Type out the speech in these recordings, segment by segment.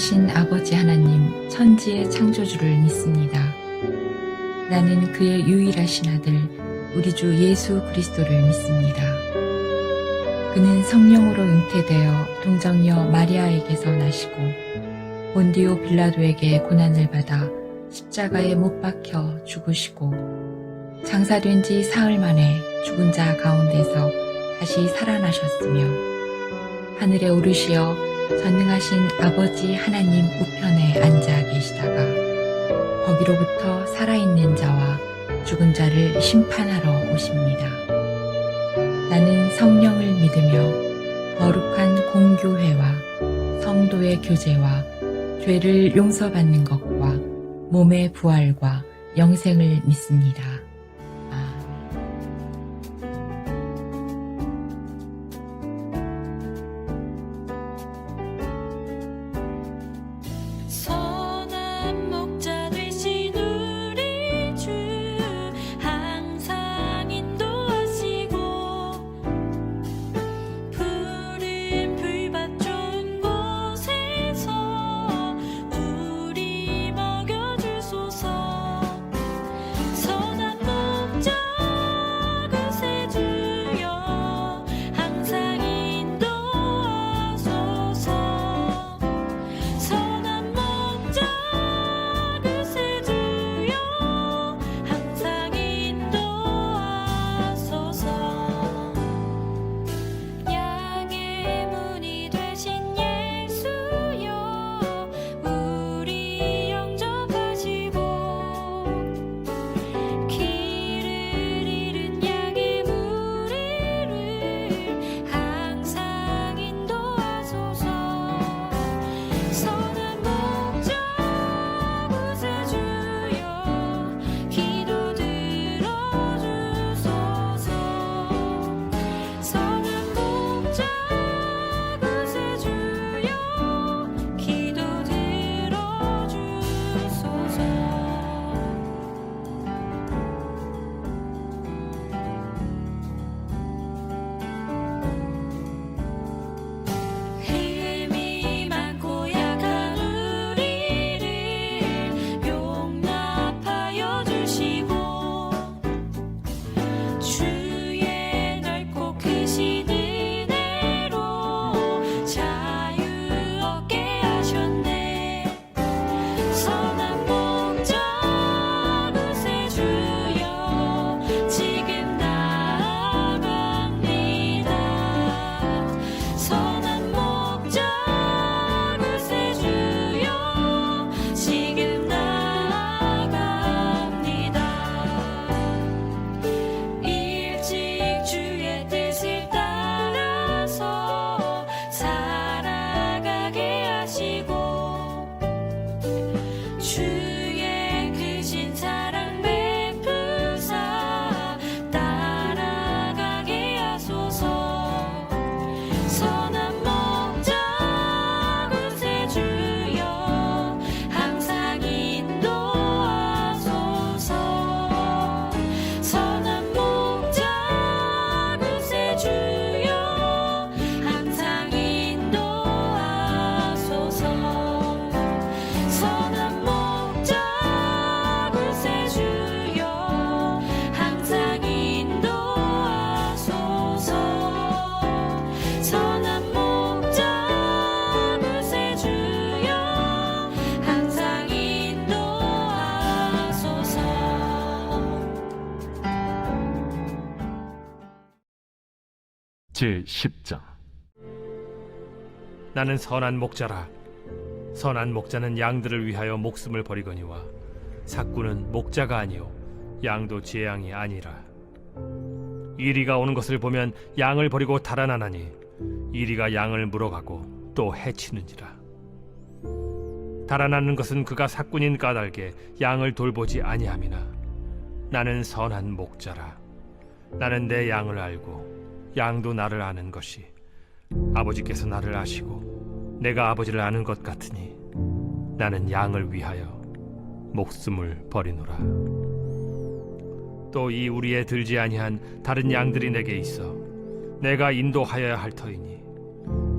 전능하신 아버지 하나님 천지의 창조주를 믿습니다. 나는 그의 유일하신 아들 우리 주 예수 그리스도를 믿습니다. 그는 성령으로 잉태되어 동정녀 마리아에게서 나시고 본디오 빌라도에게 고난을 받아 십자가에 못 박혀 죽으시고 장사된 지 사흘 만에 죽은 자 가운데서 다시 살아나셨으며 하늘에 오르시어 전능하신 아버지 하나님 우편에 앉아 계시다가 거기로부터 살아있는 자와 죽은 자를 심판하러 오십니다. 나는 성령을 믿으며 거룩한 공교회와 성도의 교제와 죄를 용서받는 것과 몸의 부활과 영생을 믿습니다. 선한 목자 되신 우리 주 항상 인도하시고 푸른 풀밭 좋은 곳에서 우리 먹여주소서. 선한 목자 구세주여 항상 인도하소서. 선한 목자 구세주여 항상 인도하소서. 양의 문이 되신 예수여 우리 영접하시고 길을 잃은 양의 무리를 항상 인도하소서. 선한 목자 구세주여 기도 들어주소서. 선한 목자 구세주여 기도 들어주소서. 힘이 많고 약한 우리를 용납하여 주시고 주의 넓고 크신 은혜로 자유 얻게 하셨네. 선한 목자 구세주여 지금 나아갑니다. 선한 목자 구세주여 지금 나아갑니다. 일찍 주의 뜻을 따라서 살아가게 하시고 주의 크신 사랑 베푸사 따라가게 하소서. 선한 목자 구세주여 항상 인도하소서. 선한 목자 구세주여 항상 인도하소서. 선한 목자 구세주여 항상 인도하소서. 선한 목자 구세주여 항상 인도하소서. 제10장. 나는 선한 목자라. 선한 목자는 양들을 위하여 목숨을 버리거니와 삭구는 목자가 아니요 양도 제 양이 아니라. 이리가 오는 것을 보면 양을 버리고 달아나나니 이리가 양을 물어가고 또 해치는지라. 달아나는 것은 그가 삭군인 까닭에 양을 돌보지 아니함이나 나는 선한 목자라. 나는 내 양을 알고 양도 나를 아는 것이 아버지께서 나를 아시고 내가 아버지를 아는 것 같으니 나는 양을 위하여 목숨을 버리노라. 또 이 우리에 들지 아니한 다른 양들이 내게 있어 내가 인도하여야 할 터이니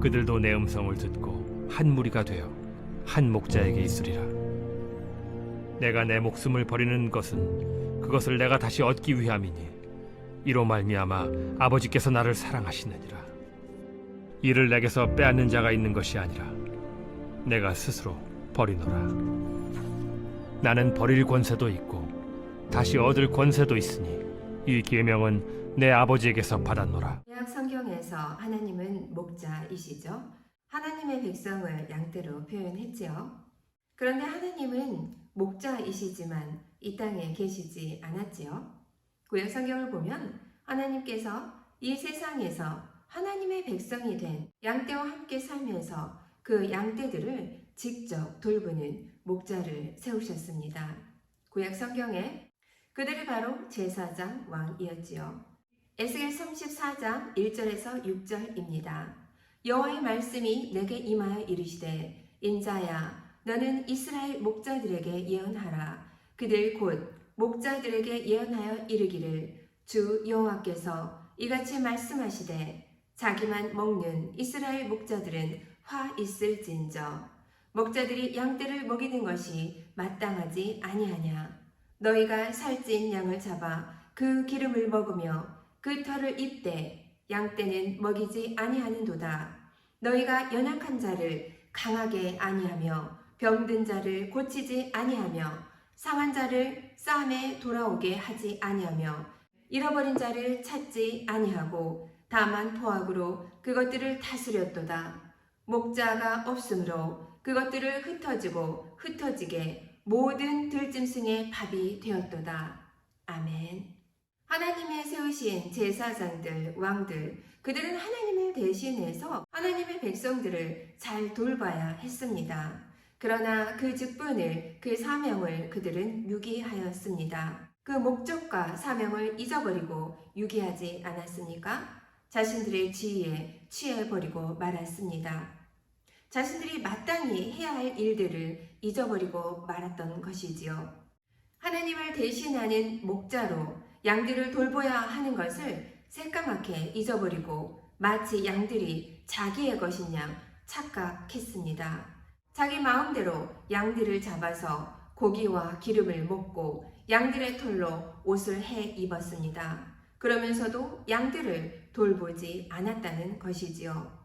그들도 내 음성을 듣고 한 무리가 되어 한 목자에게 있으리라. 내가 내 목숨을 버리는 것은 그것을 내가 다시 얻기 위함이니 이로 말미암아 아버지께서 나를 사랑하시느니라. 이를 내게서 빼앗는 자가 있는 것이 아니라 내가 스스로 버리노라. 나는 버릴 권세도 있고 다시 얻을 권세도 있으니 이 계명은 내 아버지에게서 받았노라. 구약 성경에서 하나님은 목자이시죠. 하나님의 백성을 양떼로 표현했지요. 그런데 하나님은 목자이시지만 이 땅에 계시지 않았지요. 구약 성경을 보면 하나님께서 이 세상에서 하나님의 백성이 된 양떼와 함께 살면서 그 양떼들을 직접 돌보는 목자를 세우셨습니다. 구약 성경에 그들이 바로 제사장 왕이었지요. 에스겔 34장 1절에서 6절입니다. 여호와의 말씀이 내게 임하여 이르시되 인자야 너는 이스라엘 목자들에게 예언하라. 그들 곧 목자들에게 예언하여 이르기를 주 여호와께서 이같이 말씀하시되 자기만 먹는 이스라엘 목자들은 화 있을진저 목자들이 양떼를 먹이는 것이 마땅하지 아니하냐. 너희가 살찐 양을 잡아 그 기름을 먹으며 그 털을 입되 양떼는 먹이지 아니하는도다. 너희가 연약한 자를 강하게 아니하며 병든 자를 고치지 아니하며 상한 자를 싸움에 돌아오게 하지 아니하며 잃어버린 자를 찾지 아니하고 다만 포악으로 그것들을 다스렸도다. 목자가 없으므로 그것들을 흩어지게 모든 들짐승의 밥이 되었도다. 아멘. 하나님의 세우신 제사장들, 왕들, 그들은 하나님을 대신해서 하나님의 백성들을 잘 돌봐야 했습니다. 그러나 그 직분을, 그 사명을 그들은 유기하였습니다. 그 목적과 사명을 잊어버리고 유기하지 않았습니까? 자신들의 지위에 취해버리고 말았습니다. 자신들이 마땅히 해야 할 일들을 잊어버리고 말았던 것이지요. 하나님을 대신하는 목자로 양들을 돌보야 하는 것을 새까맣게 잊어버리고 마치 양들이 자기의 것인 양 착각했습니다. 자기 마음대로 양들을 잡아서 고기와 기름을 먹고 양들의 털로 옷을 해 입었습니다. 그러면서도 양들을 돌보지 않았다는 것이지요.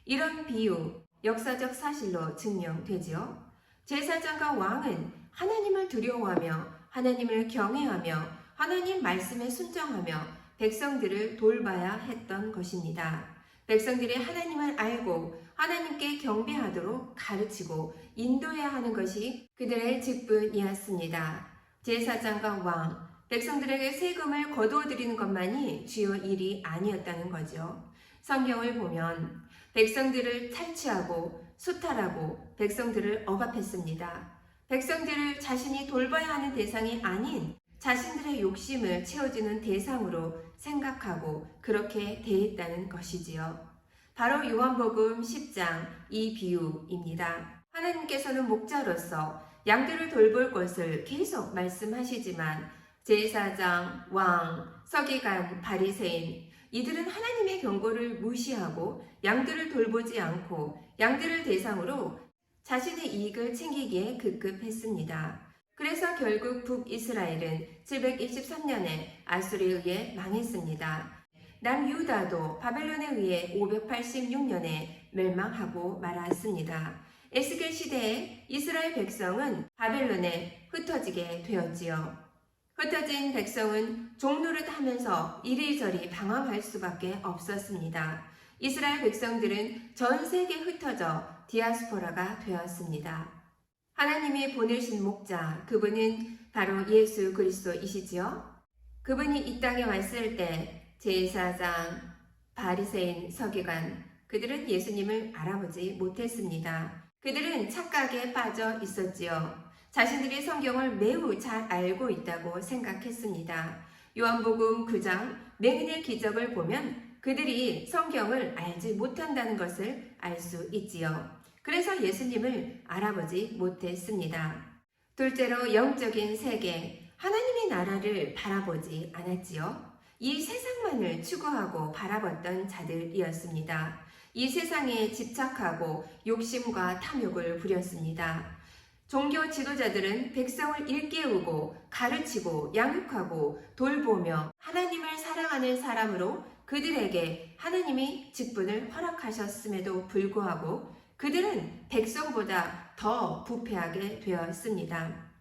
이런 비유, 역사적 사실로 증명되지요. 제사장과 왕은 하나님을 두려워하며 하나님을 경외하며 하나님 말씀에 순종하며 백성들을 돌봐야 했던 것입니다. 백성들이 하나님을 알고 하나님께 경배하도록 가르치고 인도해야 하는 것이 그들의 직분이었습니다. 제사장과 왕, 백성들에게 세금을 거두어 드리는 것만이 주요 일이 아니었다는 거죠. 성경을 보면 백성들을 탈취하고 수탈하고 백성들을 억압했습니다. 백성들을 자신이 돌봐야 하는 대상이 아닌 자신들의 욕심을 채워주는 대상으로 생각하고 그렇게 대했다는 것이지요. 바로 요한복음 10장 이 비유입니다. 하나님께서는 목자로서 양들을 돌볼 것을 계속 말씀하시지만 제사장, 왕, 서기관, 바리새인 이들은 하나님의 경고를 무시하고 양들을 돌보지 않고 양들을 대상으로 자신의 이익을 챙기기에 급급했습니다. 그래서 결국 북이스라엘은 723년에 아수르에 의해 망했습니다. 남유다도 바벨론에 의해 586년에 멸망하고 말았습니다. 에스겔 시대에 이스라엘 백성은 바벨론에 흩어지게 되었지요. 흩어진 백성은 종노릇 하면서 이리저리 방황할 수밖에 없었습니다. 이스라엘 백성들은 전 세계에 흩어져 디아스포라가 되었습니다. 하나님이 보내신 목자, 그분은 바로 예수 그리스도이시지요. 그분이 이 땅에 왔을 때 제사장, 바리새인, 서기관, 그들은 예수님을 알아보지 못했습니다. 그들은 착각에 빠져 있었지요. 자신들이 성경을 매우 잘 알고 있다고 생각했습니다. 요한복음 9장 맹인의 기적을 보면 그들이 성경을 알지 못한다는 것을 알 수 있지요. 그래서 예수님을 알아보지 못했습니다. 둘째로 영적인 세계, 하나님의 나라를 바라보지 않았지요. 이 세상만을 추구하고 바라봤던 자들이었습니다. 이 세상에 집착하고 욕심과 탐욕을 부렸습니다. 종교 지도자들은 백성을 일깨우고 가르치고 양육하고 돌보며 하나님을 사랑하는 사람으로 그들에게 하나님이 직분을 허락하셨음에도 불구하고 그들은 백성보다 더 부패하게 되었습니다.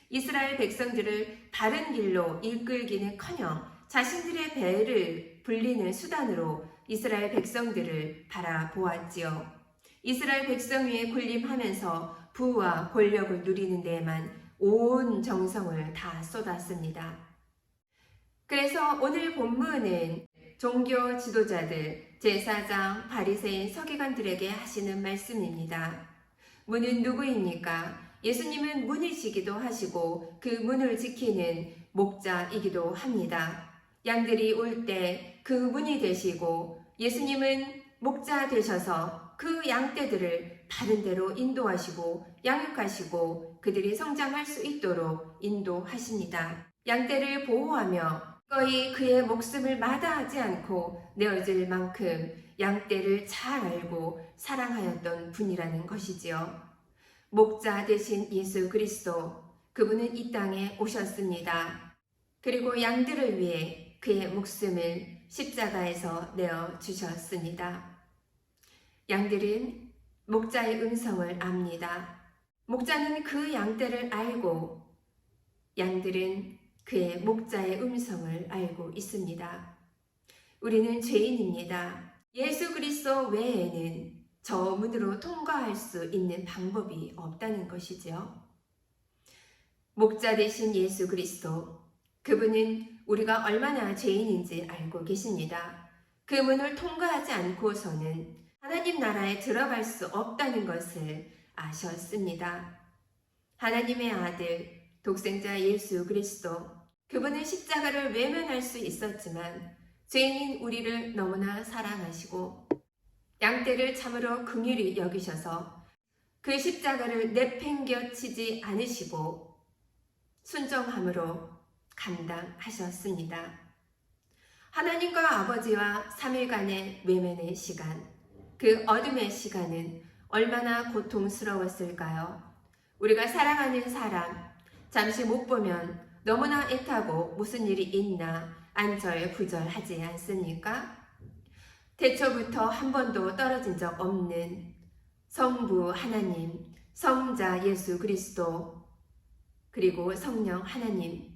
이스라엘 백성들을 바른 길로 이끌기는커녕 자신들의 배를 불리는 수단으로 이스라엘 백성들을 바라보았지요. 이스라엘 백성 위에 군림하면서 부와 권력을 누리는 데에만 온 정성을 다 쏟았습니다. 그래서 오늘 본문은 종교 지도자들, 제사장, 바리새인, 서기관들에게 하시는 말씀입니다. 문은 누구입니까? 예수님은 문이시기도 하시고 그 문을 지키는 목자이기도 합니다. 양들이 올 때 그 문이 되시고 예수님은 목자 되셔서 그 양떼들을 바른 대로 인도하시고 양육하시고 그들이 성장할 수 있도록 인도하십니다. 양떼를 보호하며 거의 그의 목숨을 마다하지 않고 내어줄 만큼 양떼를 잘 알고 사랑하였던 분이라는 것이지요. 목자 되신 예수 그리스도, 그분은 이 땅에 오셨습니다. 그리고 양들을 위해 그의 목숨을 십자가에서 내어주셨습니다. 양들은 목자의 음성을 압니다. 목자는 그 양떼를 알고 양들은 그의 목자의 음성을 알고 있습니다. 우리는 죄인입니다. 예수 그리스도 외에는 저 문으로 통과할 수 있는 방법이 없다는 것이지요. 목자 되신 예수 그리스도, 그분은 우리가 얼마나 죄인인지 알고 계십니다. 그 문을 통과하지 않고서는 하나님 나라에 들어갈 수 없다는 것을 아셨습니다. 하나님의 아들, 독생자 예수 그리스도, 그분은 십자가를 외면할 수 있었지만 죄인인 우리를 너무나 사랑하시고 양떼를 참으로 긍휼히 여기셔서 그 십자가를 내팽겨치지 않으시고 순종함으로 감당하셨습니다. 하나님과 아버지와 3일간의 외면의 시간, 그 어둠의 시간은 얼마나 고통스러웠을까요? 우리가 사랑하는 사람, 잠시 못 보면 너무나 애타고 무슨 일이 있나 안절부절하지 않습니까? 태초부터 한 번도 떨어진 적 없는 성부 하나님, 성자 예수 그리스도, 그리고 성령 하나님,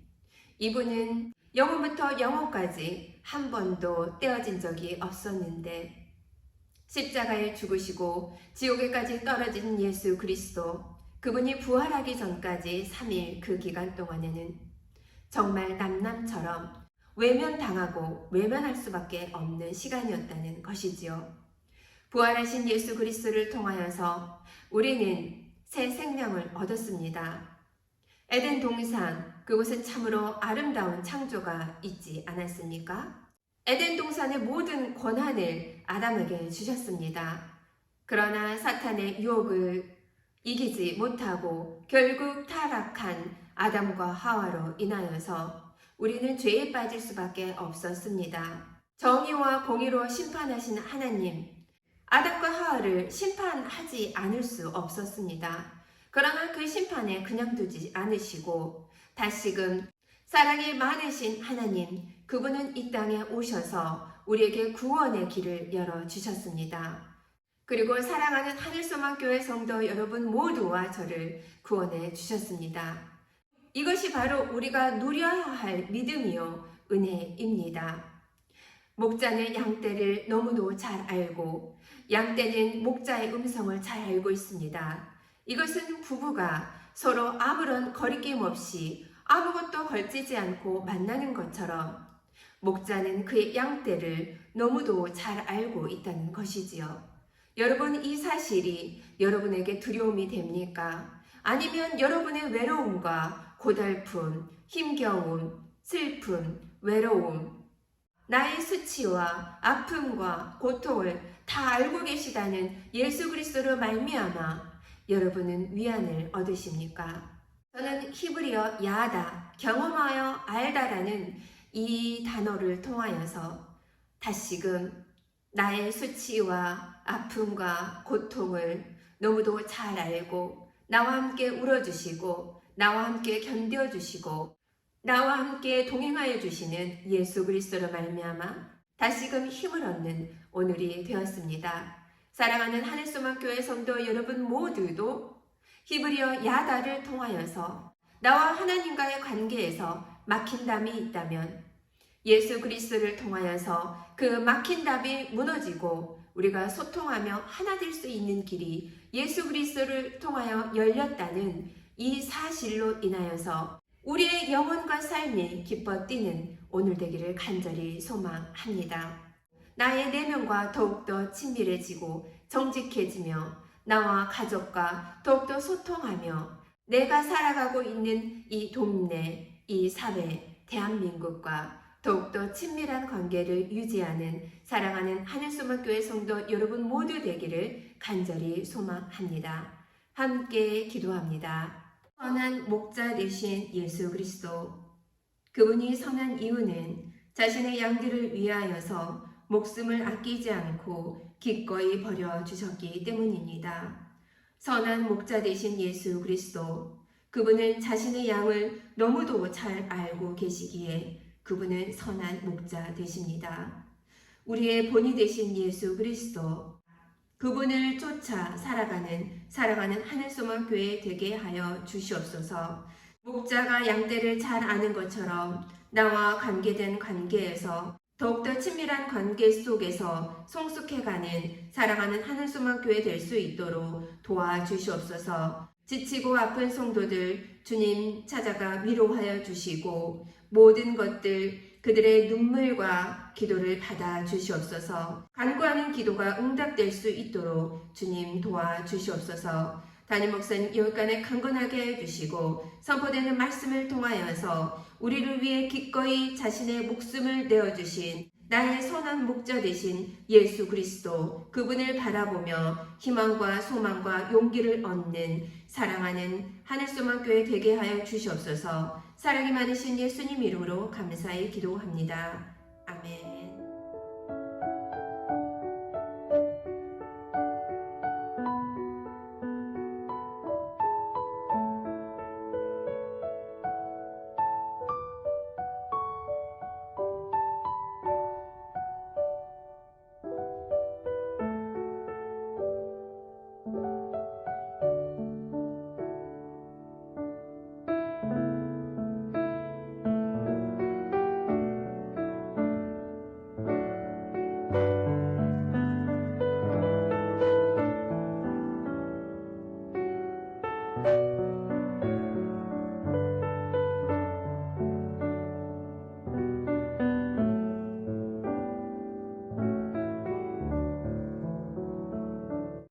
이분은 영원부터 영원까지 한 번도 떼어진 적이 없었는데 십자가에 죽으시고 지옥에까지 떨어진 예수 그리스도, 그분이 부활하기 전까지 3일 그 기간 동안에는 정말 남남처럼 외면당하고 외면할 수밖에 없는 시간이었다는 것이지요. 부활하신 예수 그리스도를 통하여서 우리는 새 생명을 얻었습니다. 에덴 동산, 그곳은 참으로 아름다운 창조가 있지 않았습니까? 에덴 동산의 모든 권한을 아담에게 주셨습니다. 그러나 사탄의 유혹을 이기지 못하고 결국 타락한 아담과 하와로 인하여서 우리는 죄에 빠질 수밖에 없었습니다. 정의와 공의로 심판하신 하나님, 아담과 하와를 심판하지 않을 수 없었습니다. 그러나 그 심판에 그냥 두지 않으시고 다시금 사랑이 많으신 하나님, 그분은 이 땅에 오셔서 우리에게 구원의 길을 열어주셨습니다. 그리고 사랑하는 하늘소망교회 성도 여러분 모두와 저를 구원해 주셨습니다. 이것이 바로 우리가 누려야 할 믿음이요 은혜입니다. 목자는 양떼를 너무도 잘 알고 양떼는 목자의 음성을 잘 알고 있습니다. 이것은 부부가 서로 아무런 거리낌 없이 아무것도 걸치지 않고 만나는 것처럼 목자는 그의 양떼를 너무도 잘 알고 있다는 것이지요. 여러분, 이 사실이 여러분에게 두려움이 됩니까? 아니면 여러분의 외로움과 고달픔, 힘겨움, 슬픔, 외로움, 나의 수치와 아픔과 고통을 다 알고 계시다는 예수 그리스도로 말미암아 여러분은 위안을 얻으십니까? 저는 히브리어 야다, 경험하여 알다라는 이 단어를 통하여서 다시금 나의 수치와 아픔과 고통을 너무도 잘 알고 나와 함께 울어주시고 나와 함께 견뎌주시고 나와 함께 동행하여 주시는 예수 그리스도로 말미암아 다시금 힘을 얻는 오늘이 되었습니다. 사랑하는 하늘소망교회 성도 여러분 모두도 히브리어 야다를 통하여서 나와 하나님과의 관계에서 막힌 담이 있다면 예수 그리스도를 통하여서 그 막힌 담이 무너지고 우리가 소통하며 하나 될 수 있는 길이 예수 그리스도를 통하여 열렸다는 이 사실로 인하여서 우리의 영혼과 삶이 기뻐 뛰는 오늘 되기를 간절히 소망합니다. 나의 내면과 더욱더 친밀해지고 정직해지며 나와 가족과 더욱더 소통하며 내가 살아가고 있는 이 동네, 이 사회, 대한민국과 더욱더 친밀한 관계를 유지하는 사랑하는 하늘소망교회 성도 여러분 모두 되기를 간절히 소망합니다. 함께 기도합니다. 선한 목자 되신 예수 그리스도, 그분이 선한 이유는 자신의 양들을 위하여서 목숨을 아끼지 않고 기꺼이 버려주셨기 때문입니다. 선한 목자 되신 예수 그리스도, 그분은 자신의 양을 너무도 잘 알고 계시기에 그분은 선한 목자 되십니다. 우리의 본이 되신 예수 그리스도, 그분을 쫓아 살아가는 하늘소망교회 되게 하여 주시옵소서. 목자가 양떼를 잘 아는 것처럼 나와 관계된 관계에서 더욱더 친밀한 관계 속에서 성숙해가는 사랑하는 하늘소망교회 될 수 있도록 도와주시옵소서. 지치고 아픈 성도들 주님 찾아가 위로하여 주시고 모든 것들 그들의 눈물과 기도를 받아 주시옵소서. 간구하는 기도가 응답될 수 있도록 주님 도와주시옵소서. 담임 목사님 여기까지 강건하게 해주시고 선포되는 말씀을 통하여서 우리를 위해 기꺼이 자신의 목숨을 내어주신 나의 선한 목자 되신 예수 그리스도, 그분을 바라보며 희망과 소망과 용기를 얻는 사랑하는 하늘소망교회 되게 하여 주시옵소서. 사랑이 많으신 예수님 이름으로 감사히 기도합니다. 아멘.